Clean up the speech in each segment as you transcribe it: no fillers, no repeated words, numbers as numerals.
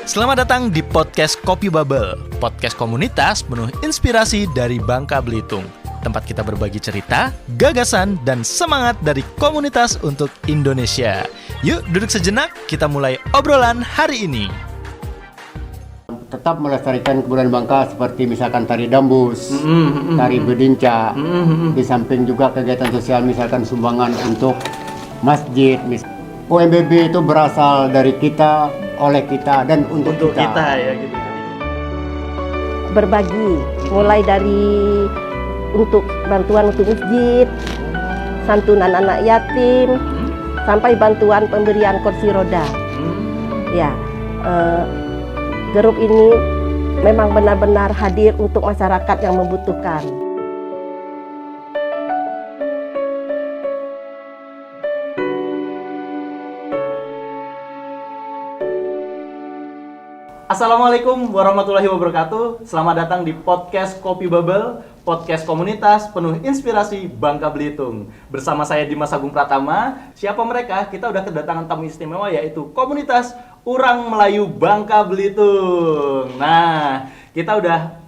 Selamat datang di podcast Kopi Bubble, podcast komunitas penuh inspirasi dari Bangka Belitung. Tempat kita berbagi cerita, gagasan, dan semangat dari komunitas untuk Indonesia. Yuk duduk sejenak, kita mulai obrolan hari ini. Tetap melestarikan kebudayaan Bangka seperti misalkan tari dambus, tari bedinca, di samping juga kegiatan sosial misalkan sumbangan untuk masjid. OMBB itu berasal dari kita, oleh kita, dan untuk kita ya gitu. Berbagi, mulai dari untuk bantuan untuk masjid, santunan anak yatim, sampai bantuan pemberian kursi roda. Ya, grup ini memang benar-benar hadir untuk masyarakat yang membutuhkan. Assalamualaikum warahmatullahi wabarakatuh. Selamat datang di podcast Kopi Bubble, podcast komunitas penuh inspirasi Bangka Belitung. Bersama saya Dimas Agung Pratama. Siapa mereka? Kita udah kedatangan tamu istimewa, yaitu komunitas Urang Melayu Bangka Belitung. Nah, kita udah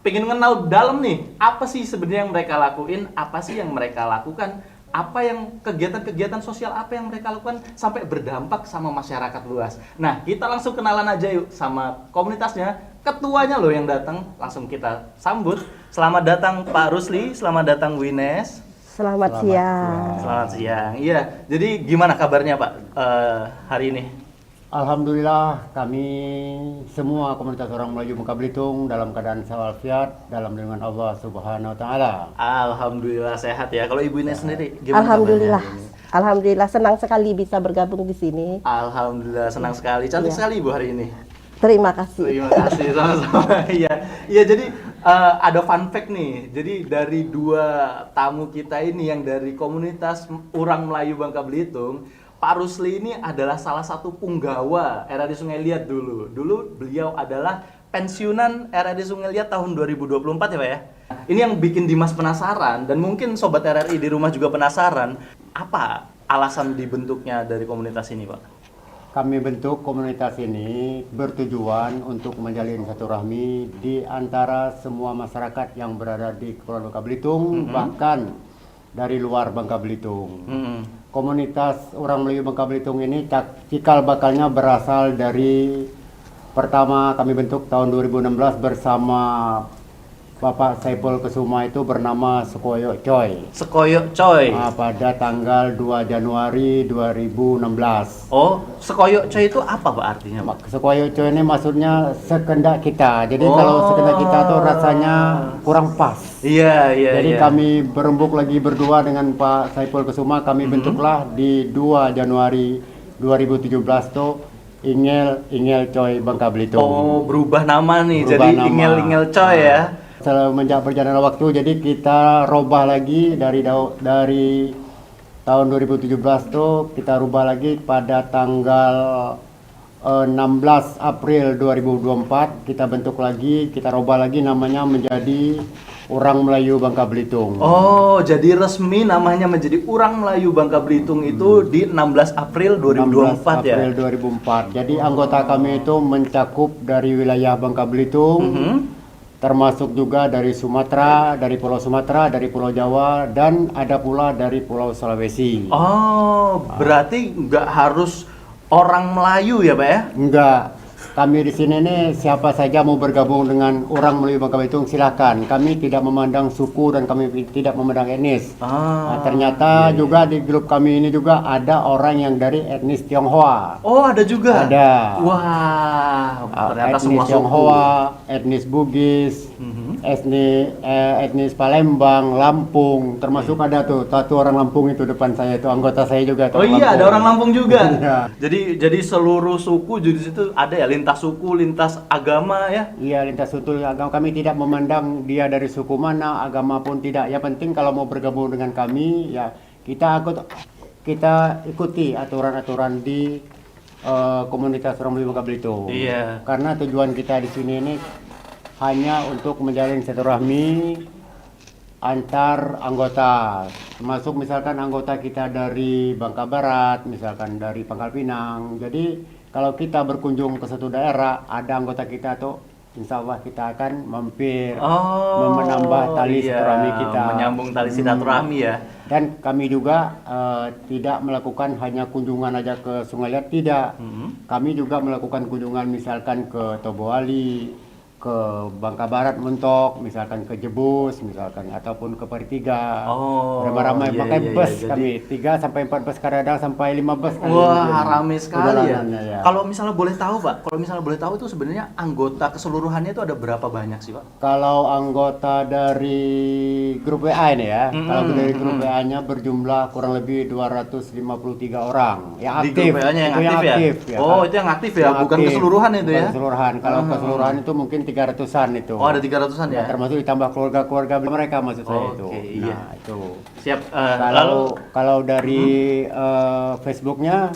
pengen kenal dalam nih, apa sih sebenarnya yang mereka lakuin, apa sih yang mereka lakukan, apa yang kegiatan-kegiatan sosial apa yang mereka lakukan sampai berdampak sama masyarakat luas. Nah, kita langsung kenalan aja yuk sama komunitasnya. Ketuanya loh yang datang, langsung kita sambut. Selamat datang Pak Rusli, selamat datang Wines. Selamat siang. Selamat siang. Iya, jadi gimana kabarnya Pak hari ini? Alhamdulillah kami semua komunitas orang Melayu Bangka Belitung dalam keadaan walafiat dalam lindungan Allah Subhanahu wa taala. Alhamdulillah sehat ya. Kalau Ibu Ines sendiri gimana Alhamdulillah. kabarnya hari ini? Alhamdulillah senang sekali bisa bergabung di sini. Alhamdulillah senang sekali. Cantik sekali Ibu hari ini. Terima kasih. Terima kasih sama-sama. Iya, iya jadi ada fun fact nih. Jadi dari dua tamu kita ini yang dari komunitas Urang Melayu Bangka Belitung, Pak Rusli ini adalah salah satu punggawa RRI Sungai Liat dulu. Dulu beliau adalah pensiunan RRI Sungai Liat tahun 2024 ya Pak ya. Ini yang bikin Dimas penasaran dan mungkin sobat RRI di rumah juga penasaran, apa alasan dibentuknya dari komunitas ini Pak? Kami bentuk komunitas ini bertujuan untuk menjalin silaturahmi di antara semua masyarakat yang berada di Kepulauan Bangka Belitung, bahkan dari luar Bangka Belitung. Komunitas Urang Melayu Bangka Belitung ini cikal bakalnya berasal dari pertama kami bentuk tahun 2016 bersama Bapak Saiful Kesuma, itu bernama Sekoyok Coy. Sekoyok Coy. Pada tanggal 2 Januari 2016. Oh, Sekoyok Coy itu apa Pak artinya Pak? Sekoyok Coy ini maksudnya sekendak kita. Jadi kalau sekendak kita tuh rasanya kurang pas. Iya, iya. Jadi kami berembuk lagi berdua dengan Pak Saiful Kesuma, kami bentuklah di 2 Januari 2017 tuh Ingel Coy Bangka Belitung. Oh, berubah nama nih, Berubah jadi nama. Ingel Coy ya. Semenjak berjalannya waktu, jadi kita robah lagi dari tahun 2017 tuh kita rubah lagi pada tanggal 16 April 2024 kita bentuk lagi, kita robah lagi namanya menjadi Urang Melayu Bangka Belitung. Oh, jadi resmi namanya menjadi Urang Melayu Bangka Belitung itu di 16 April 2024 ya. 16 April 2004. Jadi anggota kami itu mencakup dari wilayah Bangka Belitung, termasuk juga dari Sumatera, dari Pulau Sumatera, dari Pulau Jawa, dan ada pula dari Pulau Sulawesi. Oh, berarti nggak harus orang Melayu ya Pak ya? Enggak. Kami di sini nih siapa saja mau bergabung dengan Urang Melayu Bangka Belitung silakan. Kami tidak memandang suku dan kami tidak memandang etnis. Nah, ternyata juga di grup kami ini juga ada orang yang dari etnis Tionghoa. Oh, ada juga? Ada. Wah, ternyata etnis semua suku. Tionghoa, etnis Bugis, etnis Palembang, Lampung, termasuk ada tuh satu orang Lampung itu depan saya, itu anggota saya juga. Oh iya, ada orang Lampung juga. Iya. Jadi seluruh suku di situ ada ya, lintas suku, lintas agama ya. Iya, lintas suku agama. Kami tidak memandang dia dari suku mana, agama pun tidak. Ya penting kalau mau bergabung dengan kami, ya kita ikuti aturan-aturan di komunitas Urang Melayu Bangka Belitung. Iya. Karena tujuan kita di sini ini hanya untuk menjalin silaturahmi antar anggota, termasuk misalkan anggota kita dari Bangka Barat, misalkan dari Pangkal Pinang. Jadi kalau kita berkunjung ke suatu daerah, ada anggota kita tuh, insya Allah kita akan mampir, menambah tali silaturahmi kita, menyambung tali silaturahmi ya. Dan kami juga tidak melakukan hanya kunjungan aja ke Sungai Liat, tidak. Kami juga melakukan kunjungan misalkan ke Toboali, ke Bangka Barat mentok, misalkan ke Jebus, misalkan ataupun ke Paritiga. Ramai-ramai pakai bus kami 3 sampai 4 bus kadang sampai 5 bus. Wah, ramai sekali ya. Ya. Kalau misalnya boleh tahu, Pak, itu sebenarnya anggota keseluruhannya itu ada berapa banyak sih, Pak? Kalau anggota dari grup WA ini ya, kalau dari grup WA-nya berjumlah kurang lebih 253 orang yang aktif. Di grup WA-nya yang aktif ya? Oh, itu yang aktif ya, bukan keseluruhan itu ya? Keseluruhan. Kalau keseluruhan itu mungkin 300-an itu. Oh, ada 300-an ya? Termasuk ditambah keluarga-keluarga mereka maksud saya itu. Iya. Nah, itu. Siap. Kalau dari Facebooknya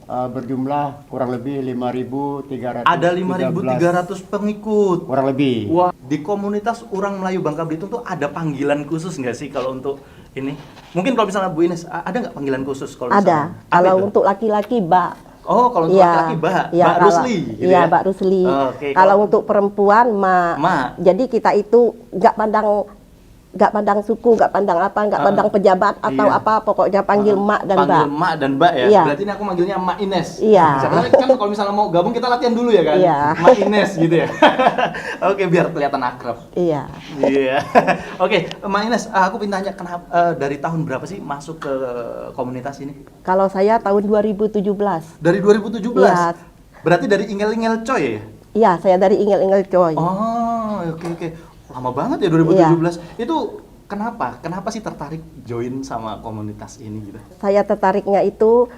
berjumlah kurang lebih 5.300. Ada 5.300 pengikut. Kurang lebih. Wah, di komunitas orang Melayu Bangka Belitung tuh ada panggilan khusus nggak sih kalau untuk ini? Mungkin kalau misalnya Bu Ines, ada nggak panggilan khusus kalau misalnya? Ada. Kalau untuk laki-laki, Mbak. Oh, kalau untuk laki-laki Mbak Rusli gitu ya? Mbak Rusli. Oke, kalau untuk perempuan Ma. Jadi kita itu nggak pandang suku, nggak pandang apa, nggak pandang pejabat atau apa, pokoknya panggil Mak dan Mbak. Panggil Mak dan Mbak ya? Iya. Berarti ini aku manggilnya Mak Ines. Iya. Sebenarnya kan kalau misalnya mau gabung kita latihan dulu ya kan? Iya. Mak Ines gitu ya? Oke, biar kelihatan akrab. Iya. Iya. Oke, Mak Ines, aku pengen tanya kenapa dari tahun berapa sih masuk ke komunitas ini? Kalau saya tahun 2017. Dari 2017? Iya. Berarti dari Ingel-Ingel Coy ya? Iya, saya dari Ingel-Ingel Coy. Oh, oke. Lama banget ya 2017. Iya. Itu kenapa? Kenapa sih tertarik join sama komunitas ini gitu? Saya tertariknya itu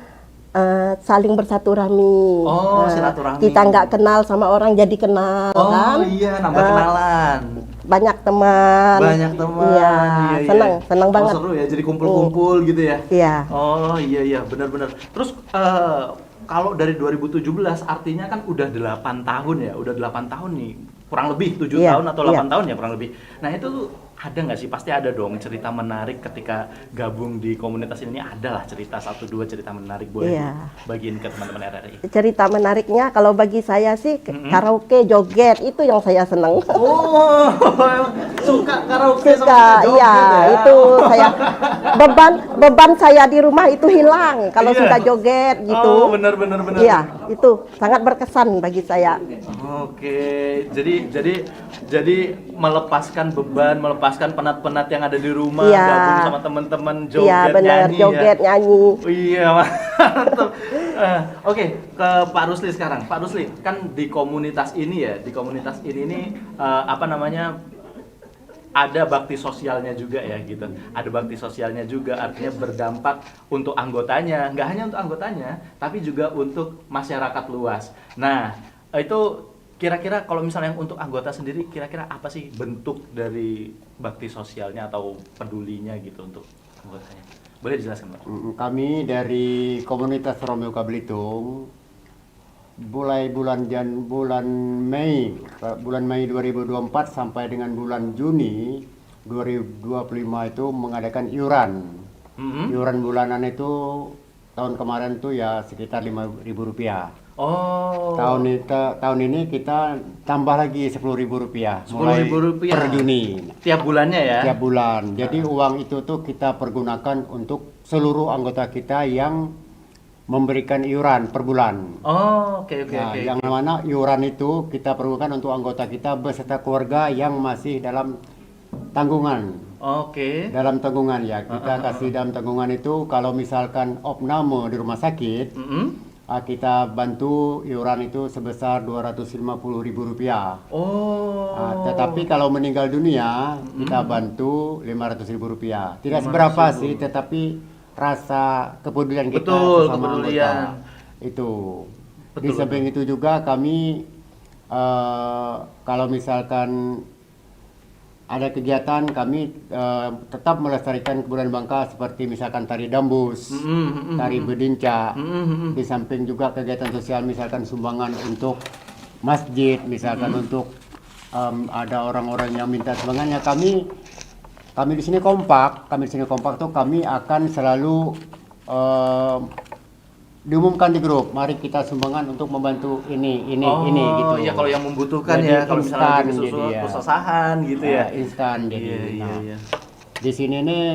saling bersilaturahmi. Oh, silaturahmi. Kita nggak kenal sama orang jadi kenal kan? Oh iya, nambah kenalan. Banyak teman. Iya, senang banget. Seru ya, jadi kumpul-kumpul gitu ya? Iya. Oh iya, benar-benar. Terus kalau dari 2017 artinya kan udah 8 tahun ya, udah 8 tahun nih. Kurang lebih 7 tahun atau 8 tahun ya kurang lebih. Nah itu tuh ada nggak sih? Pasti ada dong cerita menarik ketika gabung di komunitas ini. Ada lah cerita 1-2 cerita menarik, boleh bagiin ke teman-teman RRI. Cerita menariknya kalau bagi saya sih karaoke, joget itu yang saya senang. Oh, suka karaoke sama joget iya, ya? itu saya beban saya di rumah itu hilang kalau sudah joget gitu. Oh, benar. Iya, itu sangat berkesan bagi saya. Oke, jadi melepaskan beban, melepaskan penat-penat yang ada di rumah, gabung sama teman-teman joget, iya, bener, nyanyi. Joget, nyanyi. Iya, mantap. Oke, ke Pak Rusli sekarang. Pak Rusli, kan di komunitas ini ada bakti sosialnya juga ya gitu. Ada bakti sosialnya juga, artinya berdampak untuk anggotanya, nggak hanya untuk anggotanya, tapi juga untuk masyarakat luas. Nah, itu kira-kira kalau misalnya yang untuk anggota sendiri, kira-kira apa sih bentuk dari bakti sosialnya atau pedulinya gitu untuk anggotanya? Boleh dijelaskan, Pak? Kami dari komunitas Romeo Belitung mulai bulan Mei 2024 sampai dengan bulan Juni 2025 itu mengadakan iuran. Iuran bulanan itu tahun kemarin tuh ya sekitar Rp5.000. Oh. Tahun ini kita tambah lagi Rp10.000 mulai Rp10.000 per Juni. Tiap bulannya ya? Tiap bulan. Jadi uang itu tuh kita pergunakan untuk seluruh anggota kita yang memberikan iuran per bulan. Oh, oke. Yang mana iuran itu kita pergunakan untuk anggota kita beserta keluarga yang masih dalam tanggungan. Oke. Dalam tanggungan ya. Kita kasih dalam tanggungan itu kalau misalkan opname di rumah sakit, kita bantu iuran itu sebesar Rp250.000. Oh. Tetapi kalau meninggal dunia kita bantu Rp500.000. Tidak seberapa sih, tetapi rasa kepedulian kita sama anggota itu. Di samping itu juga kami kalau misalkan ada kegiatan kami tetap melestarikan kebudayaan Bangka seperti misalkan tari dambus, tari bedinca. Di samping juga kegiatan sosial misalkan sumbangan untuk masjid, misalkan untuk ada orang-orang yang minta sumbangannya. Kami di sini kompak tuh kami akan selalu diumumkan di grup, mari kita sumbangan untuk membantu ini gitu. Oh, ya kalau yang membutuhkan Jadi ya, kalau misalnya instan ada jadi ya. kesusahan gitu ya. Instan jadi. Iya, Nah, iya. di sini nih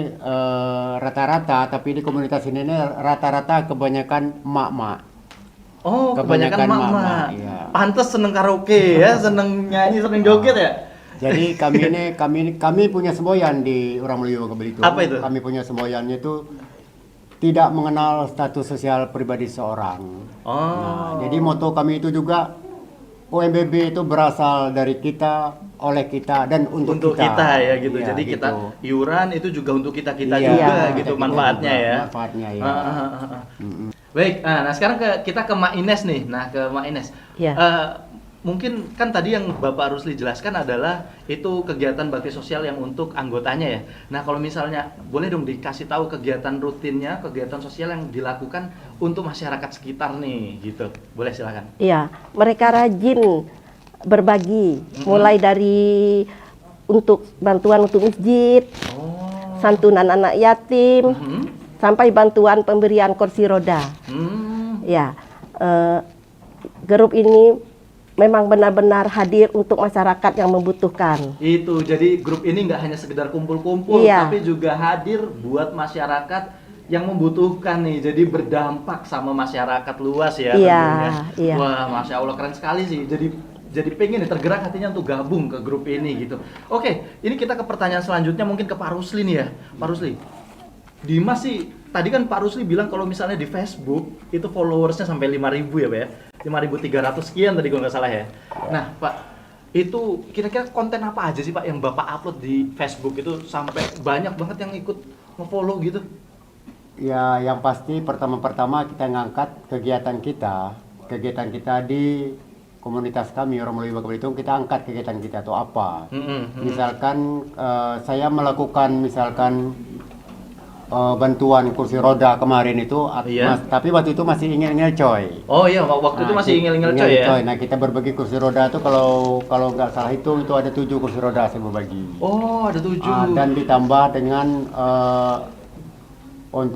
rata-rata, tapi di komunitas ini nih rata-rata kebanyakan emak-emak. Oh, kebanyakan Kebanyakan mak-mak. mak-mak, iya. Pantes seneng karaoke ya, seneng nyanyi, seneng joget ya. Jadi kami punya semboyan di Orang Melayu Bangka Belitung. Apa itu? Kami punya semboyannya itu tidak mengenal status sosial pribadi seorang. Oh. Nah, jadi moto kami itu juga OMBB itu berasal dari kita, oleh kita, dan untuk kita ya gitu. Iya, Jadi kita gitu. iuran itu juga untuk kita Iya, juga kita gitu juga manfaatnya juga, ya. Manfaatnya ya. Baik, nah sekarang kita ke Mak Ines nih. Nah ke Mak Ines. Iya. Mungkin kan tadi yang Bapak Rusli jelaskan adalah itu kegiatan bakti sosial yang untuk anggotanya ya. Nah kalau misalnya boleh dong dikasih tahu kegiatan rutinnya, kegiatan sosial yang dilakukan untuk masyarakat sekitar nih gitu. Boleh silakan. Iya, mereka rajin berbagi, mulai dari untuk bantuan untuk masjid, santunan anak yatim, sampai bantuan pemberian kursi roda. Ya, grup ini memang benar-benar hadir untuk masyarakat yang membutuhkan. Itu, jadi grup ini nggak hanya sekedar kumpul-kumpul, Iya. tapi juga hadir buat masyarakat yang membutuhkan nih, jadi berdampak sama masyarakat luas ya Iya, tentunya. iya. Wah, Masya Allah keren sekali sih, jadi pengen nih, tergerak hatinya untuk gabung ke grup ini gitu. Oke, ini kita ke pertanyaan selanjutnya mungkin ke Pak Rusli nih ya, Pak Rusli. Dimas sih, tadi kan Pak Rusli bilang kalau misalnya di Facebook itu followersnya sampai 5.000 ya Pak ya, 5.300 sekian tadi kalau nggak salah ya. Nah Pak, itu kira-kira konten apa aja sih Pak yang Bapak upload di Facebook itu sampai banyak banget yang ikut nge-follow gitu? Ya, yang pasti pertama-pertama kita ngangkat kegiatan kita di komunitas kami Orang Melayu Bangka Belitung. Kita angkat kegiatan kita itu apa. Misalkan saya melakukan bantuan kursi roda kemarin itu, Iya. tapi waktu itu masih ingin-ingin coy. Oh iya, waktu itu masih ingil-ingil coy ya? Nah, kita berbagi kursi roda itu kalau nggak salah itu ada 7 kursi roda saya berbagi. Oh, ada 7. Dan ditambah dengan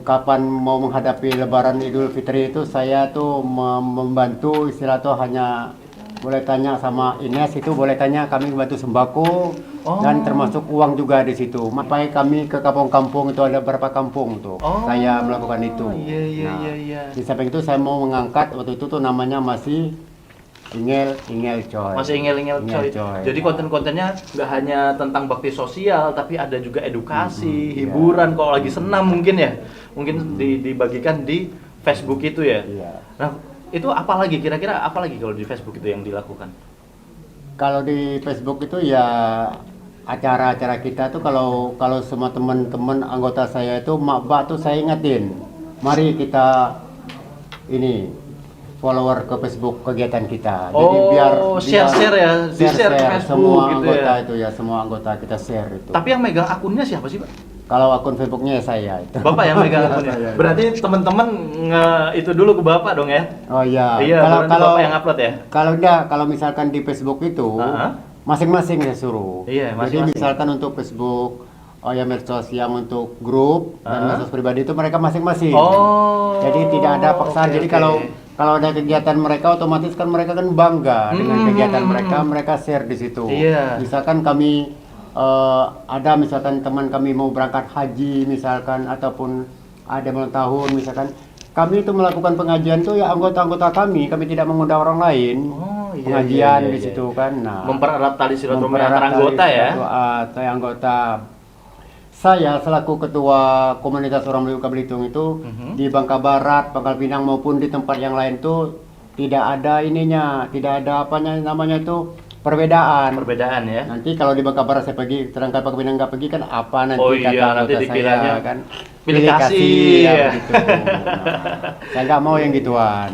kapan mau menghadapi Lebaran Idul Fitri itu saya tuh membantu istilah tuh hanya boleh tanya sama Ines itu boleh tanya kami bantu sembako dan termasuk uang juga di situ. Sampai kami ke kampung-kampung itu ada berapa kampung tuh saya melakukan itu. Iya. Di samping itu saya mau mengangkat waktu itu tuh namanya masih Ingel coy. Masih ingil-ingil coy. Jadi konten-kontennya nggak hanya tentang bakti sosial, tapi ada juga edukasi, hiburan. Kalau lagi senam mungkin ya, mungkin dibagikan di Facebook itu ya. Iya. Nah, itu apalagi kira-kira apalagi kalau di Facebook itu yang dilakukan? Kalau di Facebook itu ya acara-acara kita tuh kalau semua teman-teman anggota saya itu makbak tuh saya ingetin, mari kita ini follower ke Facebook kegiatan kita. Jadi biar share ya, di-share ke Facebook semua gitu anggota ya. itu ya, semua anggota kita share itu. Tapi yang megang akunnya siapa sih, Pak? Kalau akun Facebooknya ya saya itu. Bapak yang megang akunnya. Saya. Berarti teman-teman itu dulu ke Bapak dong ya? Oh iya. Iya, kalau Bapak yang upload ya? Kalau misalkan di Facebook itu masing-masing saya suruh. Iya, Jadi masing-masing. misalkan untuk Facebook ya medsos yang untuk grup dan medsos pribadi itu mereka masing-masing. Oh. Jadi tidak ada paksaan. Jadi kalau ada kegiatan mereka otomatis kan mereka kan bangga dengan kegiatan mereka share di situ. Iya. Misalkan kami ada misalkan teman kami mau berangkat haji misalkan ataupun ada ulang tahun misalkan kami itu melakukan pengajian tuh ya anggota-anggota kami tidak mengundang orang lain. Oh, iya, pengajian iya, di situ kan. Nah, mempererat tali silaturahmi mempererat antar anggota tali ya. Anggota. Saya selaku ketua komunitas Orang Melayu Bangka Belitung itu di Bangka Barat, Pangkal Pinang maupun di tempat yang lain tuh tidak ada tidak ada namanya itu perbedaan. Perbedaan ya. Nanti kalau di Bangka Barat saya pergi, sedangkan Pangkal Pinang nggak pergi kan apa nanti nanti anggota dikiranya saya kan pilih kasih ya, ya. begitu. Saya nggak mau yang gituan.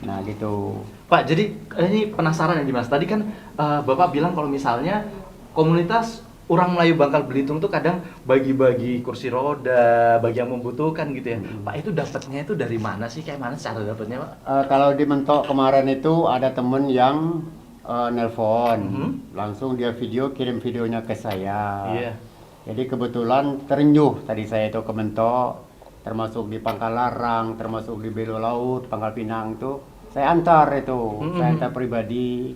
Nah gitu. Pak, jadi ini penasaran ya Dimas. Tadi kan Bapak bilang kalau misalnya komunitas Orang Melayu Bangka Belitung tuh kadang bagi-bagi kursi roda, bagi yang membutuhkan gitu ya. Pak, itu dapatnya itu dari mana sih? Kayak mana cara dapatnya, Pak? Kalau di Mentok kemarin itu ada temen yang nelpon, langsung dia kirim videonya ke saya. Iya. Jadi kebetulan terenyuh tadi saya itu ke Mentok, termasuk di Pangkal Larang, termasuk di Belo Laut, Pangkal Pinang tuh saya antar itu, saya antar pribadi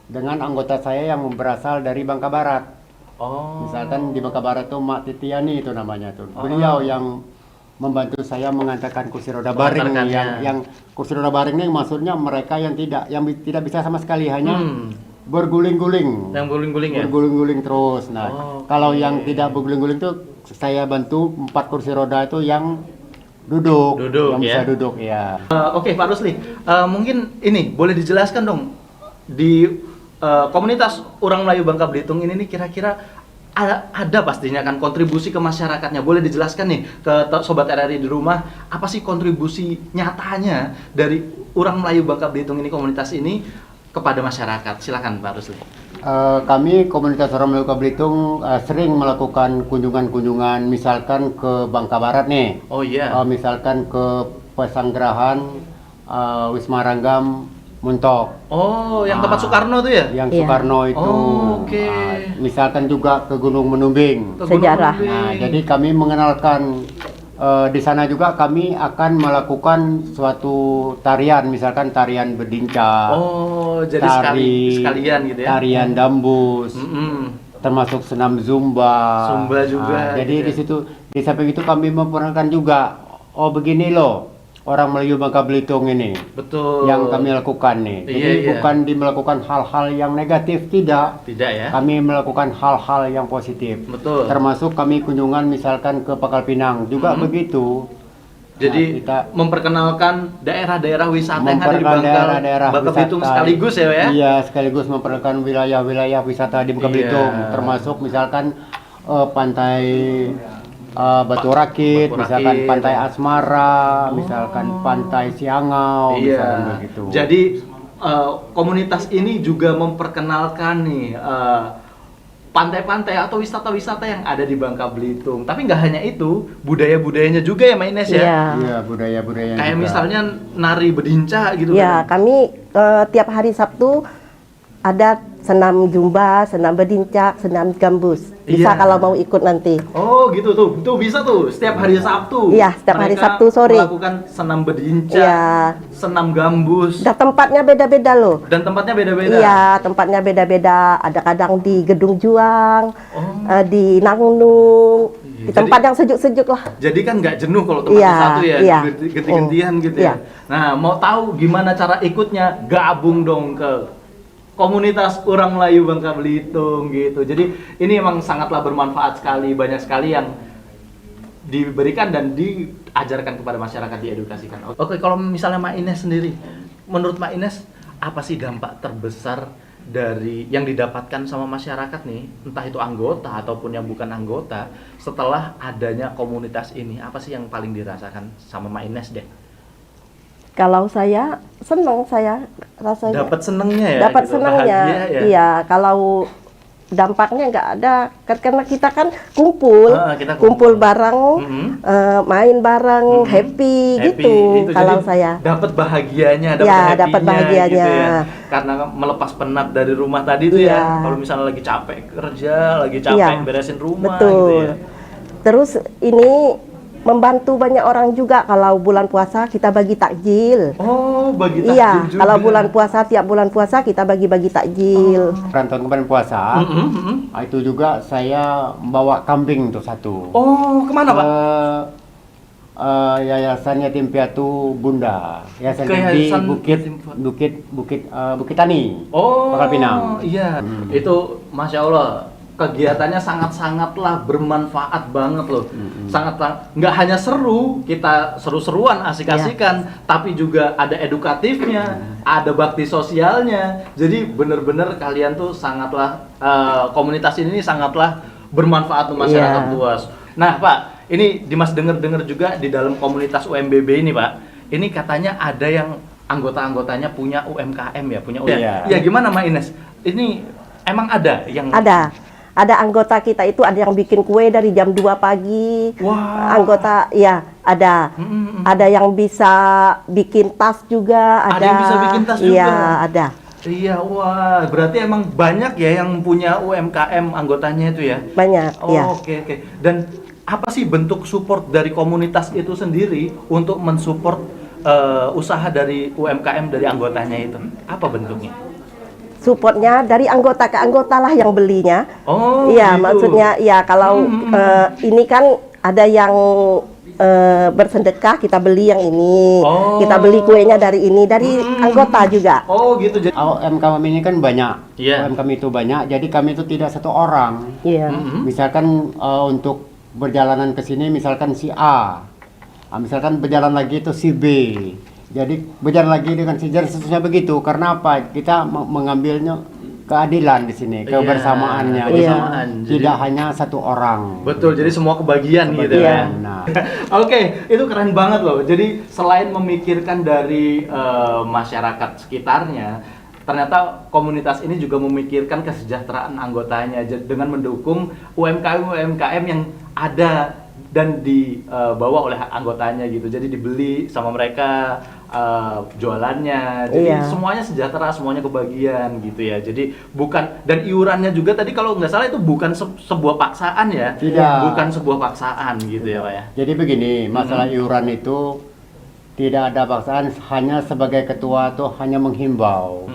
dengan anggota saya yang berasal dari Bangka Barat. Oh. Misalkan di Bangka Barat tuh Mak Titiani itu namanya tuh. Beliau yang membantu saya mengantarkan kursi roda baring yang kursi roda baring ini maksudnya mereka yang tidak bisa sama sekali hanya berguling-guling. Yang guling-guling ya? Berguling-guling terus. Nah, kalau yang tidak berguling-guling tuh saya bantu 4 kursi roda itu yang duduk yang bisa duduk ya. Oke, Pak Rusli, mungkin ini boleh dijelaskan dong di komunitas orang Melayu Bangka Belitung ini nih kira-kira ada pastinya kan kontribusi ke masyarakatnya. Boleh dijelaskan nih ke sobat RRI di rumah apa sih kontribusi nyatanya dari orang Melayu Bangka Belitung ini komunitas ini kepada masyarakat? Silakan Pak Rusli. Kami komunitas orang Melayu Bangka Belitung sering melakukan kunjungan-kunjungan misalkan ke Bangka Barat nih. Oh iya. Misalkan ke Pesanggerahan, Wisma Ranggam, Muntok. Oh, yang tempat Soekarno tuh ya? Yang Soekarno itu. Oh, oke. Misalkan juga ke Gunung Menumbing. Sejarah. Nah, jadi kami mengenalkan di sana juga kami akan melakukan suatu tarian, misalkan tarian bedinca. Oh, jadi sekalian gitu ya? Tarian dambus, termasuk senam zumba. Zumba juga. Jadi gitu di situ, di samping itu kami memperkenalkan juga, oh begini loh orang Melayu Bangka Belitung ini. Betul. Yang kami lakukan nih. Jadi bukan melakukan hal-hal yang negatif, tidak. Tidak ya? Kami melakukan hal-hal yang positif. Betul. Termasuk kami kunjungan misalkan ke Pangkal Pinang juga begitu. Jadi kita memperkenalkan daerah-daerah wisata yang ada di daerah-daerah Bangka Belitung wisata. sekaligus ya? Iya, sekaligus memperkenalkan wilayah-wilayah wisata di Bangka Belitung. Termasuk misalkan pantai Batu Rakit, misalkan Pantai Asmara, misalkan Pantai Siangau, misalkan begitu. Jadi komunitas ini juga memperkenalkan nih pantai-pantai atau wisata-wisata yang ada di Bangka Belitung. Tapi nggak hanya itu, budaya-budayanya juga ya Mbak Ines ya? Iya, budaya-budaya. Kayak misalnya nari bedinca gitu Ya, kan? kami tiap hari Sabtu ada senam zumba, senam bedincak, senam gambus. Bisa kalau mau ikut nanti. Oh gitu tuh bisa tuh setiap hari Sabtu. Iya, setiap hari Mereka Sabtu sore. melakukan senam bedinca, Iya. senam gambus. Dan tempatnya beda-beda loh. Dan tempatnya beda-beda. Iya, tempatnya beda-beda. Ada kadang di Gedung Juang, di Nangnung, di tempat yang sejuk-sejuk lah. Jadi kan nggak jenuh kalau tempat satu ya, ganti-gantian gitu ya. Nah, mau tahu gimana cara ikutnya? Gabung dong ke komunitas orang Melayu Bangka Belitung gitu. Jadi ini emang sangatlah bermanfaat sekali, banyak sekali yang diberikan dan diajarkan kepada masyarakat, diedukasikan. Oke, kalau misalnya Mak Ines sendiri, menurut Mak Ines apa sih dampak terbesar dari yang didapatkan sama masyarakat nih, entah itu anggota ataupun yang bukan anggota, setelah adanya komunitas ini? Apa sih yang paling dirasakan sama Mak Ines deh? Kalau saya senang, saya rasanya Dapat senengnya ya? dapat gitu, senangnya. bahagia ya? Iya, kalau dampaknya nggak ada, karena kita kan kumpul, kita kumpul bareng, main bareng, happy gitu. Itu Kalau jadi saya dapat bahagianya, dapat ya, happy-nya dapat bahagianya. gitu ya. Karena melepas penat dari rumah tadi tuh Iya. ya. Kalau misalnya lagi capek kerja, lagi capek beresin rumah betul. gitu ya. Terus ini membantu banyak orang juga. Kalau bulan puasa kita bagi takjil. Oh, bagi takjil Iya, juga. kalau bulan puasa, tiap bulan puasa kita bagi-bagi takjil. Tahun kemarin puasa, itu juga saya bawa kambing tuh satu. Oh, kemana Pak? Yayasan Yatim Piatu Bunda, yayasan Ke di Yayasan Bukit Tani, Oh, Pangkal Pinang. iya. Itu Masya Allah, kegiatannya sangat-sangatlah bermanfaat banget loh. Sangatlah, nggak hanya seru, kita seru-seruan, asik-asikan, tapi juga ada edukatifnya, ada bakti sosialnya. Jadi bener-bener kalian tuh sangatlah, komunitas ini sangatlah bermanfaat untuk masyarakat luas. Nah Pak, ini Dimas denger-denger juga di dalam komunitas UMBB ini Pak, ini katanya ada yang anggota-anggotanya punya UMKM ya, punya UMKM. Ya gimana Mbak Ines? Ini emang ada yang... Ada anggota kita itu ada yang bikin kue dari jam 2 pagi. Wow. Anggota ya ada. Ada yang bisa bikin tas juga, ada. Ada yang bisa bikin tas juga. Iya, ada. Iya, wah, berarti emang banyak ya yang punya UMKM anggotanya itu ya? Banyak, Oh, ya. oke. Dan apa sih bentuk support dari komunitas itu sendiri untuk mensupport usaha dari UMKM dari anggotanya itu? Apa bentuknya? Supportnya dari anggota ke anggota lah yang belinya. Oh, iya, gitu. maksudnya ya kalau ini kan ada yang bersedekah, kita beli yang ini, Oh. kita beli kuenya dari ini, dari anggota juga. Oh gitu. Jadi UMKM ini kan banyak, Iya. UMKM itu banyak, jadi kami itu tidak satu orang. Iya. Misalkan untuk berjalanan ke sini, misalkan si A, misalkan berjalan lagi itu si B. Jadi berjalan lagi dengan si J, seterusnya begitu. Karena apa? Kita mengambilnya keadilan di sini, Iya, kebersamaannya. kebersamaan. Jadi tidak hanya satu orang. betul. Jadi semua kebagian gitu Iya. ya. Nah, Oke, itu keren banget loh. Jadi selain memikirkan dari masyarakat sekitarnya, ternyata komunitas ini juga memikirkan kesejahteraan anggotanya dengan mendukung UMKM yang ada dan dibawa oleh anggotanya gitu. Jadi dibeli sama mereka jualannya. Jadi Iya. semuanya sejahtera, semuanya kebagian gitu ya. Jadi bukan, dan iurannya juga tadi kalau nggak salah itu bukan sebuah paksaan ya. Tidak. Bukan sebuah paksaan gitu ya Pak ya. jadi begini, masalah iuran itu tidak ada paksaan, hanya sebagai ketua tuh hanya menghimbau.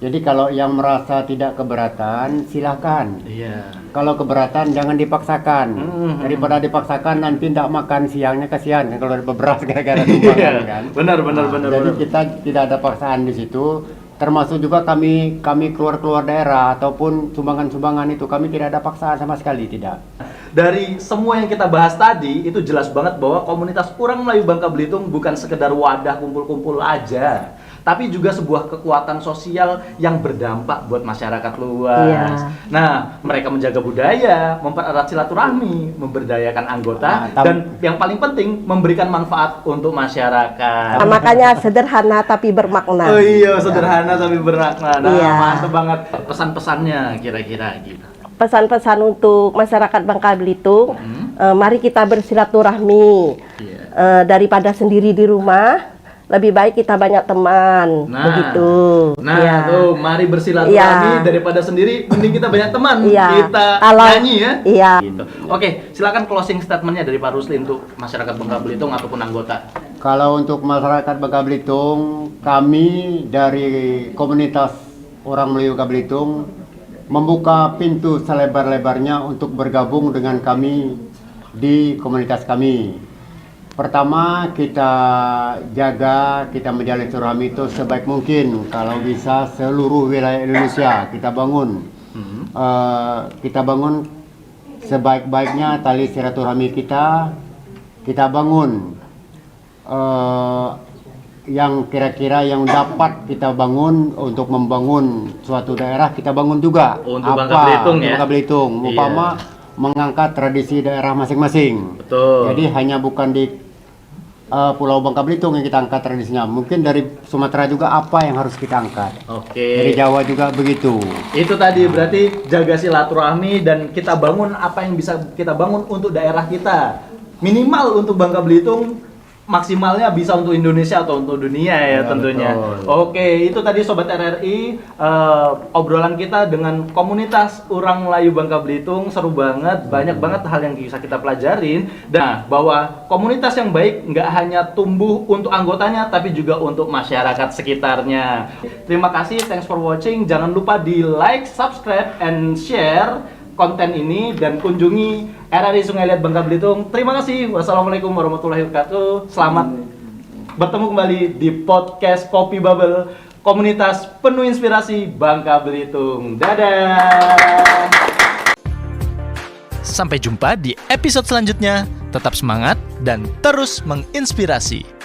Jadi kalau yang merasa tidak keberatan, silahkan. Iya. Kalau keberatan jangan dipaksakan. Daripada dipaksakan nanti tidak makan siangnya, kasihan kan kalau ada beras gara-gara sumbangan kan. Benar. Jadi kita tidak ada paksaan di situ. Termasuk juga kami keluar daerah ataupun sumbangan-sumbangan itu kami tidak ada paksaan sama sekali, tidak. Dari semua yang kita bahas tadi itu jelas banget bahwa komunitas Urang Melayu Bangka Belitung bukan sekedar wadah kumpul-kumpul aja, tapi juga sebuah kekuatan sosial yang berdampak buat masyarakat luas. Iya. Nah, mereka menjaga budaya, mempererat silaturahmi, memberdayakan anggota, Nah, dan yang paling penting memberikan manfaat untuk masyarakat. Nah, makanya sederhana tapi bermakna. Oh iya, sederhana tapi bermakna. Nah, Iya. mantap banget. Pesan-pesannya kira-kira gitu. Pesan-pesan untuk masyarakat Bangka Belitung, mari kita bersilaturahmi. Iya. Daripada sendiri di rumah, lebih baik kita banyak teman. Begitu. Nah, Iya. tuh mari bersilaturahmi Iya. daripada sendiri, mending kita banyak teman. Iya. Kita Kalau- nyanyi ya. Iya. Gitu. Oke, silakan closing statementnya dari Pak Rusli untuk masyarakat Bangka Belitung ataupun anggota. Kalau untuk masyarakat Bangka Belitung, kami dari komunitas Orang Melayu Bangka Belitung membuka pintu selebar-lebarnya untuk bergabung dengan kami di komunitas kami. Pertama, kita jaga, kita menjalin silaturahmi itu sebaik mungkin. Kalau bisa seluruh wilayah Indonesia kita bangun. Kita bangun sebaik-baiknya tali silaturahmi kita bangun yang kira-kira yang dapat kita bangun untuk membangun suatu daerah, kita bangun juga. Untuk Bangka Belitung ya? Bangka Belitung, Iya. umpama mengangkat tradisi daerah masing-masing. Betul. Jadi hanya bukan di Pulau Bangka Belitung yang kita angkat tradisinya, mungkin dari Sumatera juga apa yang harus kita angkat. Dari Oke. Jawa juga begitu. Itu tadi berarti jaga silaturahmi dan kita bangun apa yang bisa kita bangun untuk daerah kita. Minimal untuk Bangka Belitung, maksimalnya bisa untuk Indonesia atau untuk dunia ya, Ya, tentunya. betul. Oke, itu tadi Sobat RRI, obrolan kita dengan komunitas Urang Melayu Bangka Belitung. Seru banget, banyak banget hal yang bisa kita pelajarin. Dan bahwa komunitas yang baik nggak hanya tumbuh untuk anggotanya, tapi juga untuk masyarakat sekitarnya. Terima kasih, thanks for watching. Jangan lupa di like, subscribe, and share konten ini dan kunjungi RRI Sungai Liat Bangka Belitung. Terima kasih. Wassalamualaikum warahmatullahi wabarakatuh. Selamat bertemu kembali di podcast Kopi Bubble, komunitas penuh inspirasi Bangka Belitung. Dadah. Sampai jumpa di episode selanjutnya. Tetap semangat dan terus menginspirasi.